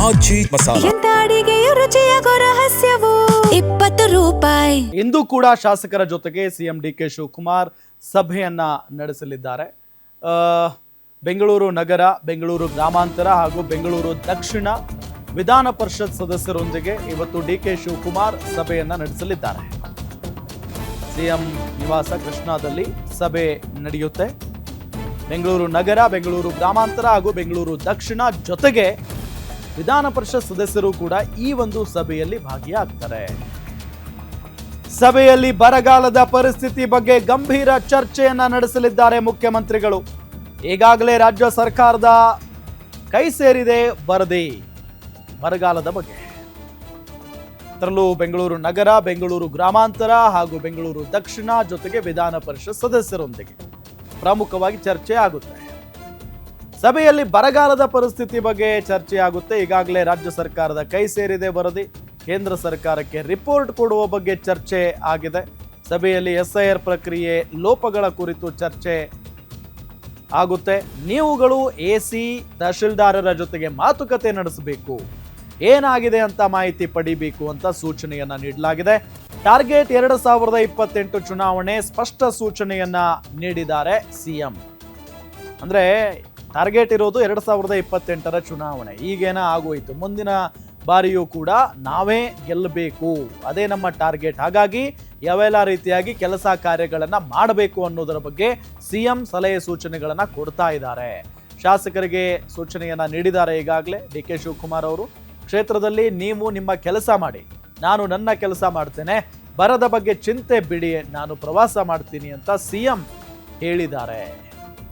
ಆಜಿ ಮಸಾಲ. ಎಂತ ಅಡಿಗೆಯ ರುಚಿಯಾಗೋ ರಹಸ್ಯವು 20 ರೂಪಾಯಿ. ಇಂದು ಕೂಡ ಶಾಸಕರ ಜೊತೆಗೆ ಸಿಎಂ ಡಿಕೆ ಶಿವಕುಮಾರ್ ಸಭೆಯನ್ನ ನಡೆಸಲಿದ್ದಾರೆ. ಬೆಂಗಳೂರು ನಗರ, ಬೆಂಗಳೂರು ಗ್ರಾಮಾಂತರ ಹಾಗೂ ಬೆಂಗಳೂರು ದಕ್ಷಿಣ ವಿಧಾನ ಪರಿಷತ್ ಸದಸ್ಯರೊಂದಿಗೆ ಇವತ್ತು ಡಿಕೆ ಶಿವಕುಮಾರ್ ಸಭೆಯನ್ನ ನಡೆಸಲಿದ್ದಾರೆ. ಸಿಎಂ ನಿವಾಸ ಕೃಷ್ಣಾದಲ್ಲಿ ಸಭೆ ನಡೆಯುತ್ತೆ. ಬೆಂಗಳೂರು ನಗರ, ಬೆಂಗಳೂರು ಗ್ರಾಮಾಂತರ ಹಾಗೂ ಬೆಂಗಳೂರು ದಕ್ಷಿಣ ಜೊತೆಗೆ ವಿಧಾನ ಪರಿಷತ್ ಸದಸ್ಯರು ಕೂಡ ಈ ಒಂದು ಸಭೆಯಲ್ಲಿ ಭಾಗಿಯಾಗ್ತಾರೆ. ಸಭೆಯಲ್ಲಿ ಬರಗಾಲದ ಪರಿಸ್ಥಿತಿ ಬಗ್ಗೆ ಗಂಭೀರ ಚರ್ಚೆಯನ್ನ ನಡೆಸಲಿದ್ದಾರೆ ಮುಖ್ಯಮಂತ್ರಿಗಳು. ಈಗಾಗಲೇ ರಾಜ್ಯ ಸರ್ಕಾರದ ಕೈ ಸೇರಿದೆ ವರದಿ ಬರಗಾಲದ ಬಗ್ಗೆ. ಅದರಲ್ಲೂ ಬೆಂಗಳೂರು ನಗರ, ಬೆಂಗಳೂರು ಗ್ರಾಮಾಂತರ ಹಾಗೂ ಬೆಂಗಳೂರು ದಕ್ಷಿಣ ಜೊತೆಗೆ ವಿಧಾನ ಪರಿಷತ್ ಸದಸ್ಯರೊಂದಿಗೆ ಪ್ರಮುಖವಾಗಿ ಚರ್ಚೆ ಆಗುತ್ತೆ. ಸಭೆಯಲ್ಲಿ ಬರಗಾಲದ ಪರಿಸ್ಥಿತಿ ಬಗ್ಗೆ ಚರ್ಚೆ ಆಗುತ್ತೆ. ಈಗಾಗಲೇ ರಾಜ್ಯ ಸರ್ಕಾರದ ಕೈ ಸೇರಿದೆ ವರದಿ. ಕೇಂದ್ರ ಸರ್ಕಾರಕ್ಕೆ ರಿಪೋರ್ಟ್ ಕೊಡುವ ಬಗ್ಗೆ ಚರ್ಚೆ ಆಗಿದೆ. ಸಭೆಯಲ್ಲಿ SIR ಪ್ರಕ್ರಿಯೆ ಲೋಪಗಳ ಕುರಿತು ಚರ್ಚೆ ಆಗುತ್ತೆ. ನೀವುಗಳು AC ತಹಶೀಲ್ದಾರರ ಜೊತೆಗೆ ಮಾತುಕತೆ ನಡೆಸಬೇಕು, ಏನಾಗಿದೆ ಅಂತ ಮಾಹಿತಿ ಪಡಿಬೇಕು ಅಂತ ಸೂಚನೆಯನ್ನ ನೀಡಲಾಗಿದೆ. ಟಾರ್ಗೆಟ್ 2028 ಚುನಾವಣೆ ಸ್ಪಷ್ಟ ಸೂಚನೆಯನ್ನ ನೀಡಿದ್ದಾರೆ ಸಿಎಂ. ಅಂದ್ರೆ ಟಾರ್ಗೆಟ್ ಇರೋದು 2028 ಚುನಾವಣೆ. ಈಗೇನ ಆಗೋಯ್ತು, ಮುಂದಿನ ಬಾರಿಯೂ ಕೂಡ ನಾವೇ ಗೆಲ್ಲಬೇಕು, ಅದೇ ನಮ್ಮ ಟಾರ್ಗೆಟ್. ಹಾಗಾಗಿ ಯಾವೆಲ್ಲ ರೀತಿಯಾಗಿ ಕೆಲಸ ಕಾರ್ಯಗಳನ್ನ ಮಾಡಬೇಕು ಅನ್ನೋದರ ಬಗ್ಗೆ ಸಿಎಂ ಸಲಹೆ ಸೂಚನೆಗಳನ್ನ ಕೊಡ್ತಾ ಇದ್ದಾರೆ. ಶಾಸಕರಿಗೆ ಸೂಚನೆಯನ್ನ ನೀಡಿದ್ದಾರೆ ಈಗಾಗಲೇ ಡಿಕೆ ಶಿವಕುಮಾರ್ ಅವರು. ಕ್ಷೇತ್ರದಲ್ಲಿ ನೀವು ನಿಮ್ಮ ಕೆಲಸ ಮಾಡಿ, ನಾನು ನನ್ನ ಕೆಲಸ ಮಾಡ್ತೇನೆ, ಬರದ ಬಗ್ಗೆ ಚಿಂತೆ ಬಿಡಿ, ನಾನು ಪ್ರವಾಸ ಮಾಡ್ತೀನಿ ಅಂತ ಸಿಎಂ ಹೇಳಿದ್ದಾರೆ.